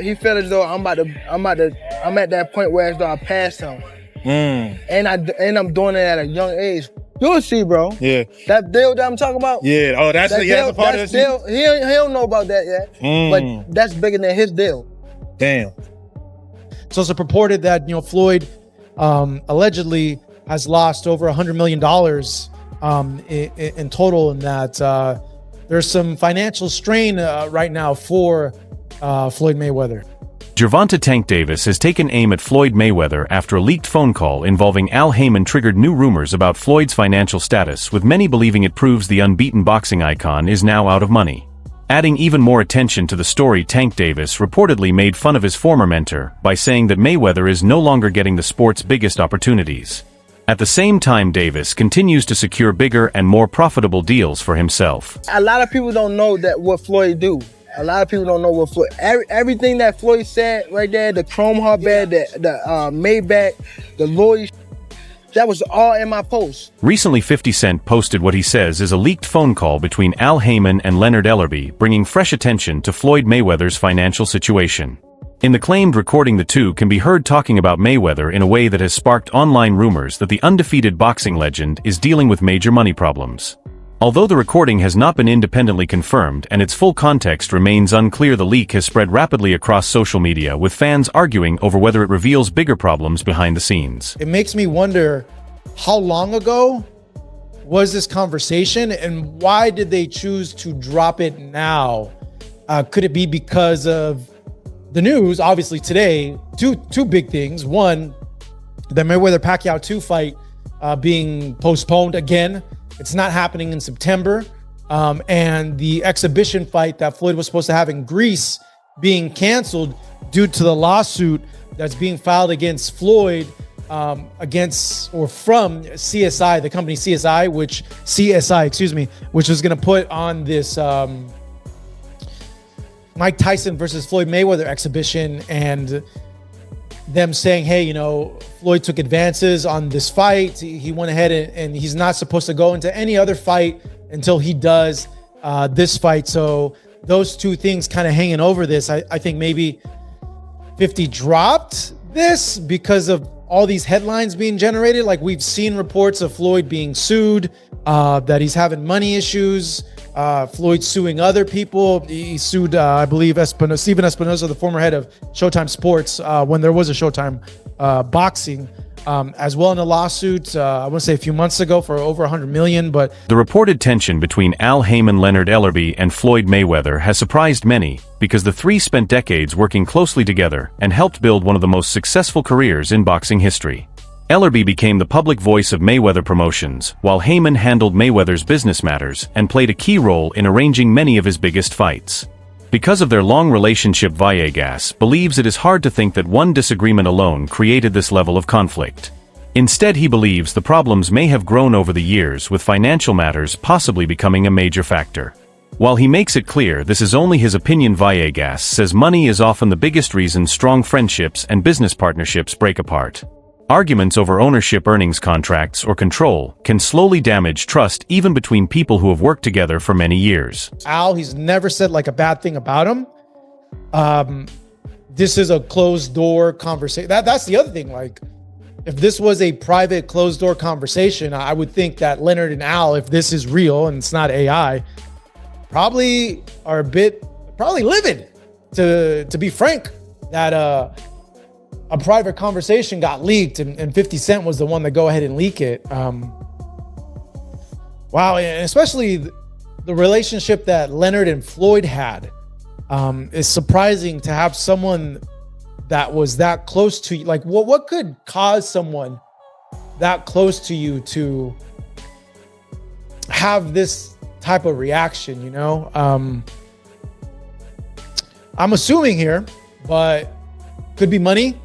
He felt as though I'm at that point where as though I passed him. And I'm doing it at a young age. You'll see, bro. Yeah. That deal that I'm talking about. Yeah. Oh, that's that he has a part of deal. He don't know about that yet. But that's bigger than his deal. Damn. So it's purported that Floyd allegedly has lost over $100 million in total, and that there's some financial strain right now for Floyd Mayweather. Gervonta Tank Davis has taken aim at Floyd Mayweather after a leaked phone call involving Al Haymon triggered new rumors about Floyd's financial status, with many believing it proves the unbeaten boxing icon is now out of money. Adding even more attention to the story, Tank Davis reportedly made fun of his former mentor by saying that Mayweather is no longer getting the sport's biggest opportunities. At the same time, Davis continues to secure bigger and more profitable deals for himself. A lot of people don't know that what Floyd do. A lot of people don't know what Floyd. Everything that Floyd said right there, the chrome heart bed, the Maybach, the Lloyd, that was all in my post. Recently, 50 Cent posted what he says is a leaked phone call between Al Haymon and Leonard Ellerbe, bringing fresh attention to Floyd Mayweather's financial situation. In the claimed recording, the two can be heard talking about Mayweather in a way that has sparked online rumors that the undefeated boxing legend is dealing with major money problems. Although the recording has not been independently confirmed and its full context remains unclear, the leak has spread rapidly across social media, with fans arguing over whether it reveals bigger problems behind the scenes. It makes me wonder, how long ago was this conversation and why did they choose to drop it now? Could it be because of the news? Obviously today, two big things. One, the Mayweather-Pacquiao 2 fight being postponed again. It's not happening in September. And the exhibition fight that Floyd was supposed to have in Greece being canceled due to the lawsuit that's being filed against Floyd from CSI, the company CSI, which was going to put on this Mike Tyson versus Floyd Mayweather exhibition, and them saying, hey, Floyd took advances on this fight. He went ahead and he's not supposed to go into any other fight until he does this fight. So those two things kind of hanging over this. I think maybe 50 dropped this because of all these headlines being generated. Like, we've seen reports of Floyd being sued, that he's having money issues. Floyd suing other people. He sued, I believe, Steven Espinosa, the former head of Showtime Sports, when there was a Showtime boxing, as well in a lawsuit, I want to say a few months ago, for over $100 million. But the reported tension between Al Haymon, Leonard Ellerbe, and Floyd Mayweather has surprised many, because the three spent decades working closely together and helped build one of the most successful careers in boxing history. Ellerbe became the public voice of Mayweather Promotions, while Haymon handled Mayweather's business matters and played a key role in arranging many of his biggest fights. Because of their long relationship, Villegas believes it is hard to think that one disagreement alone created this level of conflict. Instead, he believes the problems may have grown over the years, with financial matters possibly becoming a major factor. While he makes it clear this is only his opinion, Villegas says money is often the biggest reason strong friendships and business partnerships break apart. Arguments over ownership, earnings contracts, or control can slowly damage trust, even between people who have worked together for many years. Al, he's never said like a bad thing about him. This is a closed door conversation. That's the other thing. Like, if this was a private closed door conversation, I would think that Leonard and Al, if this is real and it's not AI, probably are probably livid, to be frank, that a private conversation got leaked and 50 Cent was the one to go ahead and leak it. Wow, and especially the relationship that Leonard and Floyd had is surprising, to have someone that was that close to you. Like, what could cause someone that close to you to have this type of reaction, I'm assuming here, but could be money.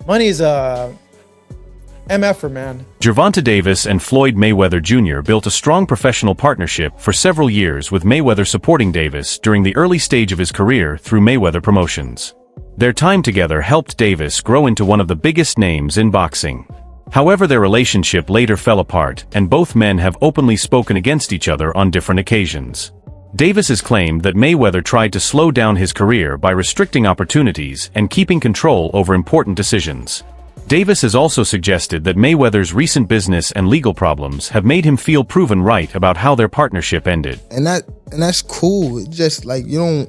Money's a MFer, man. Gervonta Davis and Floyd Mayweather Jr. built a strong professional partnership for several years, with Mayweather supporting Davis during the early stage of his career through Mayweather Promotions. Their time together helped Davis grow into one of the biggest names in boxing. However, their relationship later fell apart, and both men have openly spoken against each other on different occasions. Davis has claimed that Mayweather tried to slow down his career by restricting opportunities and keeping control over important decisions. Davis has also suggested that Mayweather's recent business and legal problems have made him feel proven right about how their partnership ended. And that's cool. It's just like you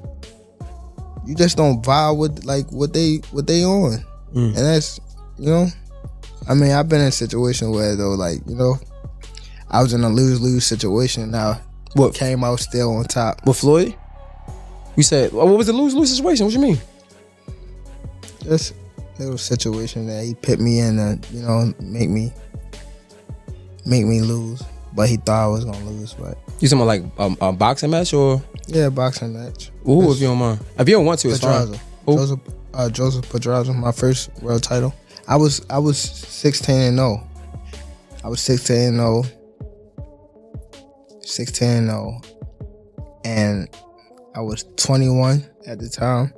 just don't vibe with like what they on. And that's, I mean, I've been in a situation where though, like, I was in a lose-lose situation. Now what came out still on top. With Floyd? You said, what was the lose-lose situation? What you mean? Just a little situation that he put me in to, make me lose. But he thought I was gonna lose. But you talking about like a boxing match or? Yeah, boxing match. Ooh, if you don't mind. If you don't want to, it's fine. Joseph Pedraza, my first world title. I was 16-0. I was 16-0. 16-0. And I was 21 at the time.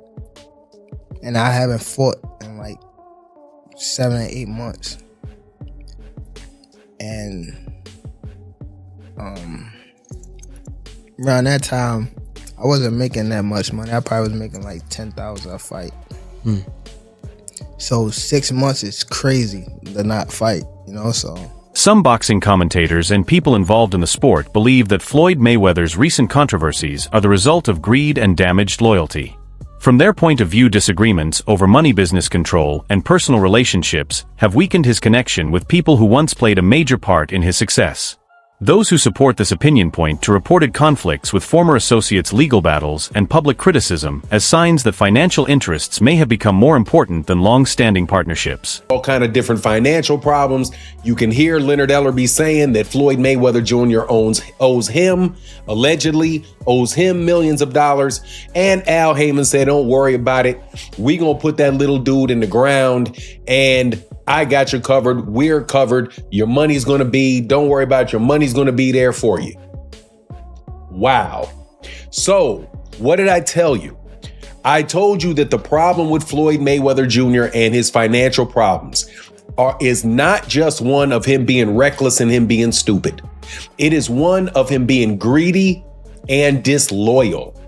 And I haven't fought in like 7 or 8 months. And around that time, I wasn't making that much money. I probably was making like $10,000 a fight. So 6 months is crazy to not fight, so. Some boxing commentators and people involved in the sport believe that Floyd Mayweather's recent controversies are the result of greed and damaged loyalty. From their point of view, disagreements over money, business control, and personal relationships have weakened his connection with people who once played a major part in his success. Those who support this opinion point to reported conflicts with former associates, legal battles, and public criticism as signs that financial interests may have become more important than long-standing partnerships. All kind of different financial problems. You can hear Leonard Ellerbe saying that Floyd Mayweather Jr. allegedly owes him millions of dollars. And Al Haymon said, don't worry about it. We gonna put that little dude in the ground and I got you covered. We're covered. Your money's going to be, don't worry about it. Your money's going to be there for you. Wow. So what did I tell you? I told you that the problem with Floyd Mayweather Jr. and his financial problems is not just one of him being reckless and him being stupid. It is one of him being greedy and disloyal.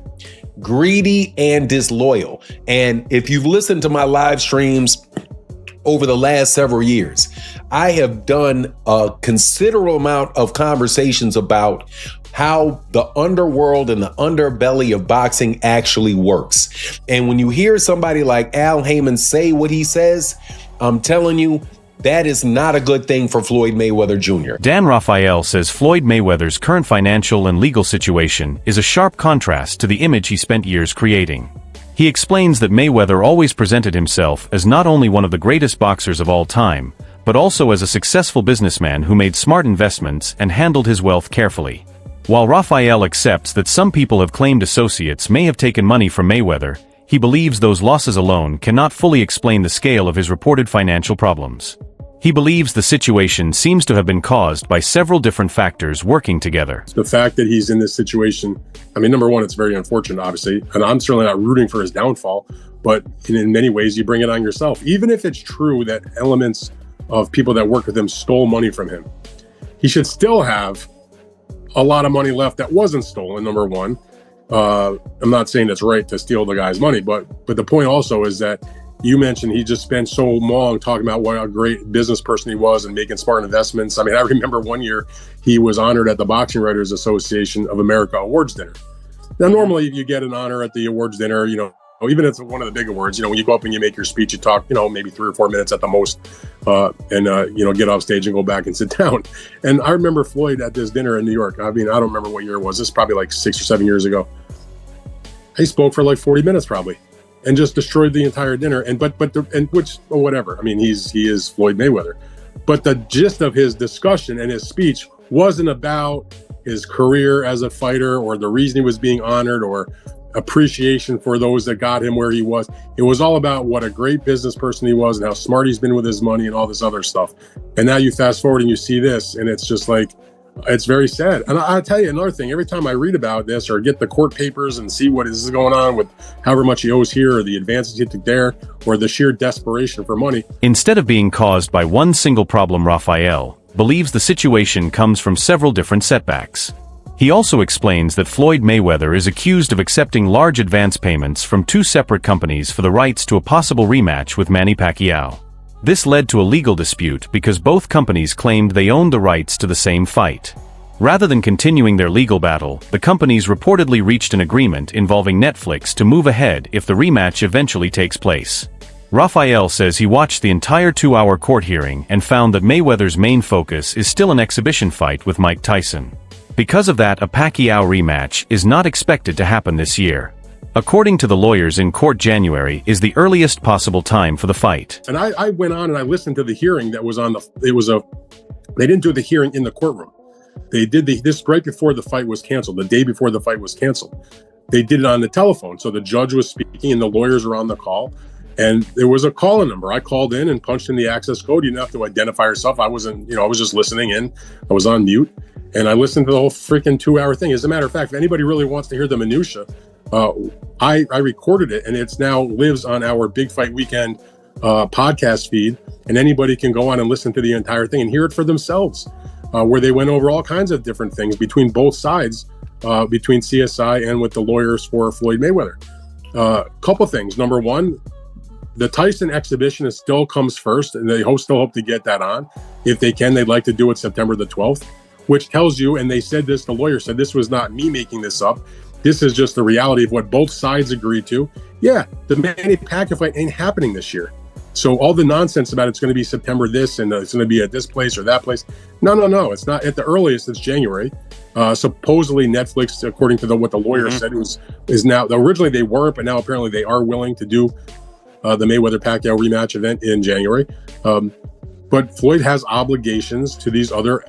Greedy and disloyal. And if you've listened to my live streams over the last several years, I have done a considerable amount of conversations about how the underworld and the underbelly of boxing actually works. And when you hear somebody like Al Haymon say what he says, I'm telling you, that is not a good thing for Floyd Mayweather Jr. Dan Raphael says Floyd Mayweather's current financial and legal situation is a sharp contrast to the image he spent years creating. He explains that Mayweather always presented himself as not only one of the greatest boxers of all time, but also as a successful businessman who made smart investments and handled his wealth carefully. While Raphael accepts that some people have claimed associates may have taken money from Mayweather, he believes those losses alone cannot fully explain the scale of his reported financial problems. He believes the situation seems to have been caused by several different factors working together. The fact that he's in this situation, I mean, number one, it's very unfortunate, obviously, and I'm certainly not rooting for his downfall, but in many ways, you bring it on yourself. Even if it's true that elements of people that work with him stole money from him, he should still have a lot of money left that wasn't stolen, number one. I'm not saying it's right to steal the guy's money, but the point also is that you mentioned he just spent so long talking about what a great business person he was and making smart investments. I mean, I remember one year he was honored at the Boxing Writers Association of America Awards dinner. Now, normally if you get an honor at the awards dinner, even if it's one of the big awards, when you go up and you make your speech, you talk, maybe 3 or 4 minutes at the most, and get off stage and go back and sit down. And I remember Floyd at this dinner in New York. I mean, I don't remember what year it was. This is probably like 6 or 7 years ago. He spoke for like 40 minutes probably. And just destroyed the entire dinner, whatever. I mean, he is Floyd Mayweather, but the gist of his discussion and his speech wasn't about his career as a fighter or the reason he was being honored or appreciation for those that got him where he was. It was all about what a great business person he was and how smart he's been with his money and all this other stuff. And now you fast forward and you see this, and it's just like, it's very sad. And I'll tell you another thing, every time I read about this or get the court papers and see what is going on with however much he owes here or the advances he took there or the sheer desperation for money. Instead of being caused by one single problem, Raphael believes the situation comes from several different setbacks. He also explains that Floyd Mayweather is accused of accepting large advance payments from two separate companies for the rights to a possible rematch with Manny Pacquiao. This led to a legal dispute because both companies claimed they owned the rights to the same fight. Rather than continuing their legal battle, the companies reportedly reached an agreement involving Netflix to move ahead if the rematch eventually takes place. Raphael says he watched the entire 2-hour court hearing and found that Mayweather's main focus is still an exhibition fight with Mike Tyson. Because of that, a Pacquiao rematch is not expected to happen this year. According to the lawyers in court, January is the earliest possible time for the fight. And I went on and I listened to the hearing that was on they didn't do the hearing in the courtroom. They did this right before the fight was canceled, the day before the fight was canceled. They did it on the telephone. So the judge was speaking and the lawyers were on the call. And there was a call-in number. I called in and punched in the access code. You didn't have to identify yourself. I wasn't, I was just listening in. I was on mute. And I listened to the whole freaking 2-hour thing. As a matter of fact, if anybody really wants to hear the minutia, I recorded it and it's now lives on our Big Fight Weekend podcast feed. And anybody can go on and listen to the entire thing and hear it for themselves, where they went over all kinds of different things between both sides, between CSI and with the lawyers for Floyd Mayweather. Couple things. Number one, the Tyson exhibition still comes first, and they still hope to get that on. If they can, they'd like to do it September the 12th, which tells you, and they said this, the lawyer said, this was not me making this up. This is just the reality of what both sides agreed to. Yeah, the Manny Pacquiao fight ain't happening this year. So all the nonsense about it's going to be September this and it's going to be at this place or that place. No. It's not. At the earliest, it's January. Supposedly Netflix, according to what the lawyer said, is now, originally they weren't, but now apparently they are willing to do the Mayweather-Pacquiao rematch event in January. But Floyd has obligations to these other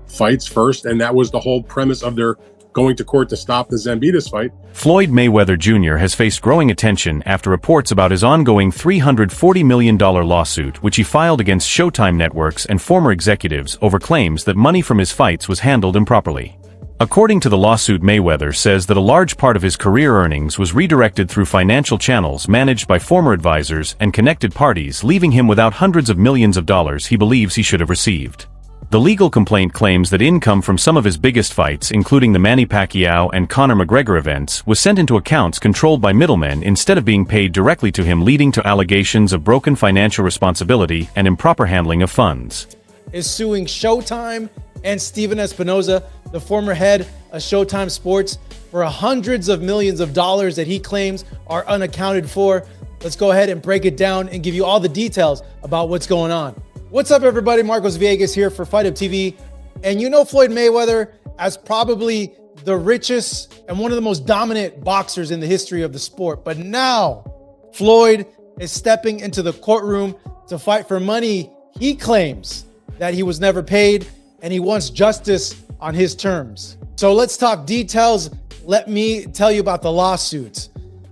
fights first, and that was the whole premise of their going to court to stop the Zambitas fight. Floyd Mayweather Jr. has faced growing attention after reports about his ongoing $340 million lawsuit, which he filed against Showtime networks and former executives over claims that money from his fights was handled improperly. According to the lawsuit, Mayweather says that a large part of his career earnings was redirected through financial channels managed by former advisors and connected parties, leaving him without hundreds of millions of dollars he believes he should have received. The legal complaint claims that income from some of his biggest fights, including the Manny Pacquiao and Conor McGregor events, was sent into accounts controlled by middlemen instead of being paid directly to him, leading to allegations of broken financial responsibility and improper handling of funds. Is suing Showtime and Steven Espinoza, the former head of Showtime Sports, for hundreds of millions of dollars that he claims are unaccounted for. Let's go ahead and break it down and give you all the details about what's going on. What's up, everybody? Marcos Villegas here for Fight Up TV. And you know Floyd Mayweather as probably the richest and one of the most dominant boxers in the history of the sport. But now Floyd is stepping into the courtroom to fight for money he claims that he was never paid, and he wants justice on his terms. So let's talk details. Let me tell you about the lawsuits.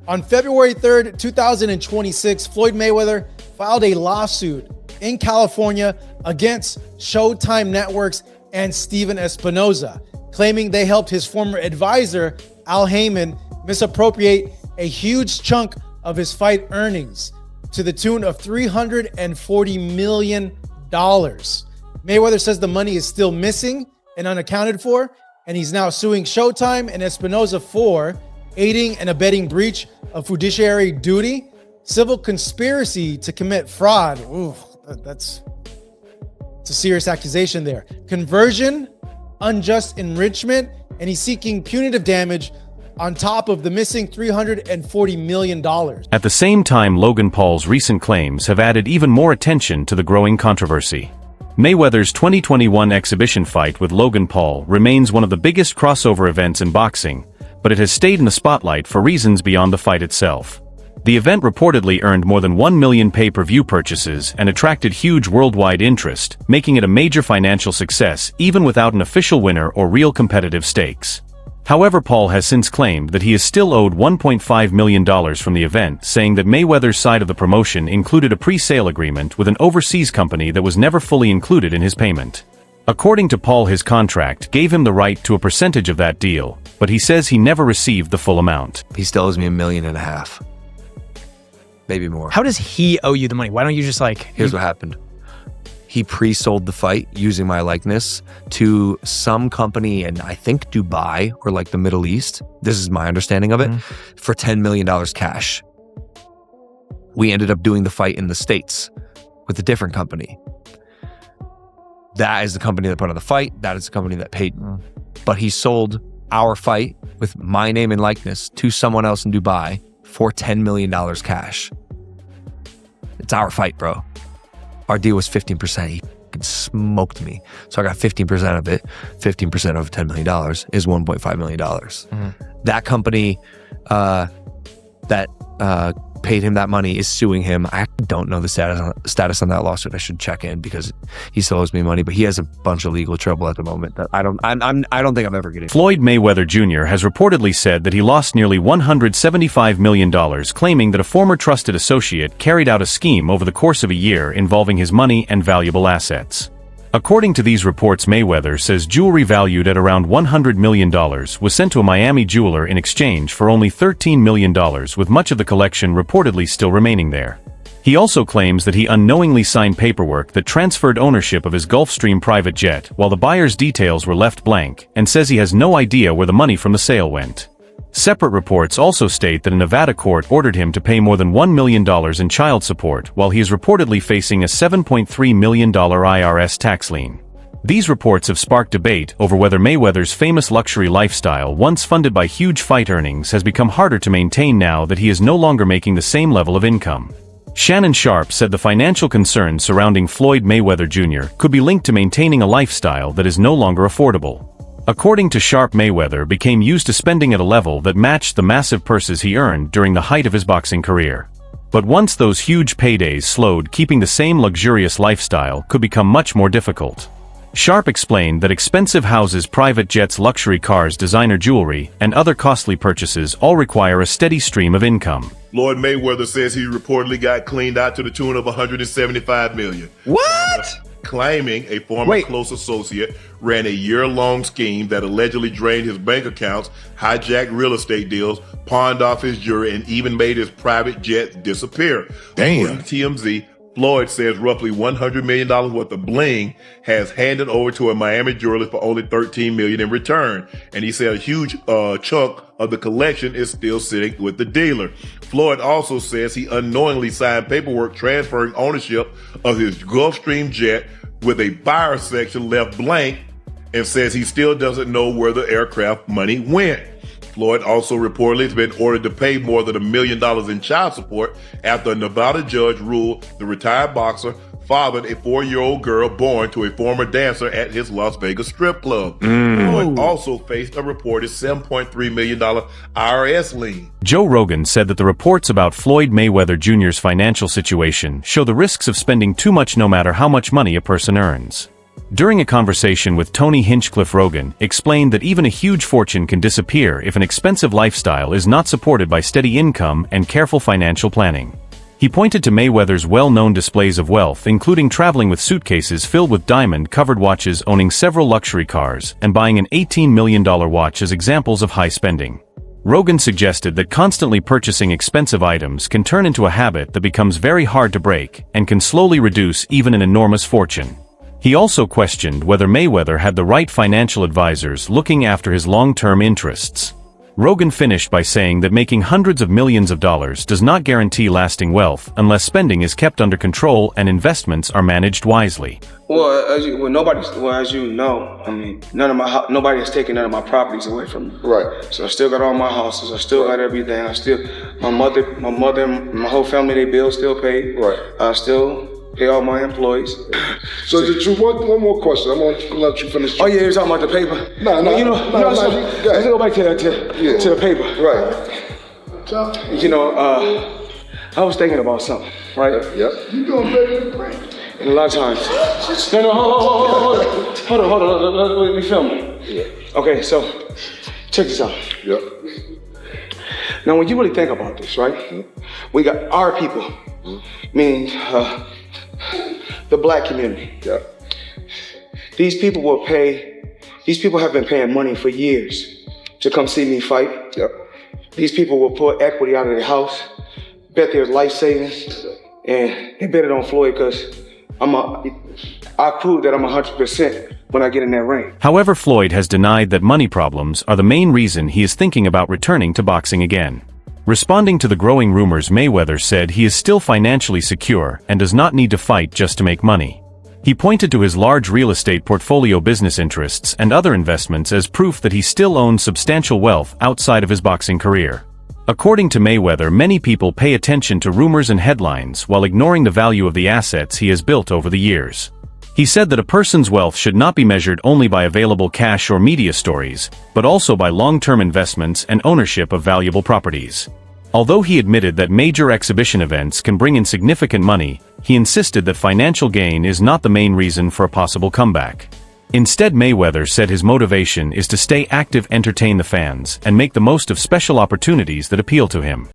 On February 3rd, 2026, Floyd Mayweather filed a lawsuit in California against Showtime Networks and Steven Espinoza, claiming they helped his former advisor, Al Haymon, misappropriate a huge chunk of his fight earnings to the tune of $340 million. Mayweather says the money is still missing and unaccounted for, and he's now suing Showtime and Espinoza for aiding and abetting breach of fiduciary duty, civil conspiracy to commit fraud. Ooh, it's a serious accusation there. Conversion, unjust enrichment, and he's seeking punitive damage on top of the missing $340 million. At the same time, Logan Paul's recent claims have added even more attention to the growing controversy. Mayweather's 2021 exhibition fight with Logan Paul remains one of the biggest crossover events in boxing, but it has stayed in the spotlight for reasons beyond the fight itself. The event reportedly earned more than 1 million pay-per-view purchases and attracted huge worldwide interest, making it a major financial success even without an official winner or real competitive stakes. However, Paul has since claimed that he is still owed $1.5 million from the event, saying that Mayweather's side of the promotion included a pre-sale agreement with an overseas company that was never fully included in his payment. According to Paul, his contract gave him the right to a percentage of that deal, but he says he never received the full amount. He still owes me $1.5 million. Maybe more. How does he owe you the money? Why don't you just Here's what happened. he pre-sold the fight using my likeness to some company in, I think, Dubai or like the Middle East. This is my understanding of it, for $10 million cash. We ended up doing the fight in the States with a different company. That is the company that put on the fight. That is the company that paid. But he sold our fight with my name and likeness to someone else in Dubai for $10 million cash. It's our fight, bro. Our deal was 15%. He smoked me. So I got 15% of it. 15% of $10 million is $1.5 million. That company that paid him that money is suing him. I don't know the status on that lawsuit. I should check in because he still owes me money, but he has a bunch of legal trouble at the moment that I don't think I'm ever getting. Floyd Mayweather Jr. has reportedly said that he lost nearly $175 million, claiming that a former trusted associate carried out a scheme over the course of a year involving his money and valuable assets. According to these reports, Mayweather says jewelry valued at around $100 million was sent to a Miami jeweler in exchange for only $13 million, with much of the collection reportedly still remaining there. He also claims that he unknowingly signed paperwork that transferred ownership of his Gulfstream private jet while the buyer's details were left blank, and says he has no idea where the money from the sale went. Separate reports also state that a Nevada court ordered him to pay more than $1 million in child support, while he is reportedly facing a $7.3 million IRS tax lien. These reports have sparked debate over whether Mayweather's famous luxury lifestyle, once funded by huge fight earnings, has become harder to maintain now that he is no longer making the same level of income. Shannon Sharpe said the financial concerns surrounding Floyd Mayweather Jr. could be linked to maintaining a lifestyle that is no longer affordable. According to Sharpe, Mayweather became used to spending at a level that matched the massive purses he earned during the height of his boxing career. But once those huge paydays slowed, keeping the same luxurious lifestyle could become much more difficult. Sharpe explained that expensive houses, private jets, luxury cars, designer jewelry, and other costly purchases all require a steady stream of income. Floyd Mayweather says he reportedly got cleaned out to the tune of $175 million. What? Claiming a former close associate ran a year-long scheme that allegedly drained his bank accounts, hijacked real estate deals, pawned off his jewelry, and even made his private jets disappear. Damn. According to TMZ, Floyd says roughly $100 million worth of bling has handed over to a Miami jeweler for only $13 million in return. And he said a huge chunk of the collection is still sitting with the dealer. Floyd also says he unknowingly signed paperwork transferring ownership of his Gulfstream jet with a buyer section left blank, and says he still doesn't know where the aircraft money went. Floyd also reportedly has been ordered to pay more than $1 million in child support after a Nevada judge ruled the retired boxer fathered a 4-year-old girl born to a former dancer at his Las Vegas strip club. Floyd also faced a reported $7.3 million IRS lien. Joe Rogan said that the reports about Floyd Mayweather Jr.'s financial situation show the risks of spending too much no matter how much money a person earns. During a conversation with Tony Hinchcliffe, Rogan explained that even a huge fortune can disappear if an expensive lifestyle is not supported by steady income and careful financial planning. He pointed to Mayweather's well-known displays of wealth, including traveling with suitcases filled with diamond-covered watches, owning several luxury cars, and buying an $18 million watch as examples of high spending. Rogan suggested that constantly purchasing expensive items can turn into a habit that becomes very hard to break and can slowly reduce even an enormous fortune. He also questioned whether Mayweather had the right financial advisors looking after his long-term interests. Rogan finished by saying that making hundreds of millions of dollars does not guarantee lasting wealth unless spending is kept under control and investments are managed wisely. Well, as you know, I mean, nobody has taken none of my properties away from me. Right. So I still got all my houses. I still got everything. My mother, and my whole family, they bills still paid. Right. I still pay all my employees. So one more question. I'm gonna let you finish. Oh yeah, you're talking about the paper? No. Let's go back to the paper. Right. You know, I was thinking about something, right? Yep. You doing great. And a lot of times. Hold on. Let me film it. Yeah. Okay, so check this out. Yep. Now, when you really think about this, right? We got our people, meaning the black community. Yep. These people have been paying money for years to come see me fight. Yep. These people will put equity out of their house, bet their life savings, and they bet it on Floyd because I'll prove that I'm 100% when I get in that ring. However, Floyd has denied that money problems are the main reason he is thinking about returning to boxing again. Responding to the growing rumors, Mayweather said he is still financially secure and does not need to fight just to make money. He pointed to his large real estate portfolio, business interests, and other investments as proof that he still owns substantial wealth outside of his boxing career. According to Mayweather, many people pay attention to rumors and headlines while ignoring the value of the assets he has built over the years. He said that a person's wealth should not be measured only by available cash or media stories, but also by long-term investments and ownership of valuable properties. Although he admitted that major exhibition events can bring in significant money, he insisted that financial gain is not the main reason for a possible comeback. Instead, Mayweather said his motivation is to stay active, entertain the fans, and make the most of special opportunities that appeal to him.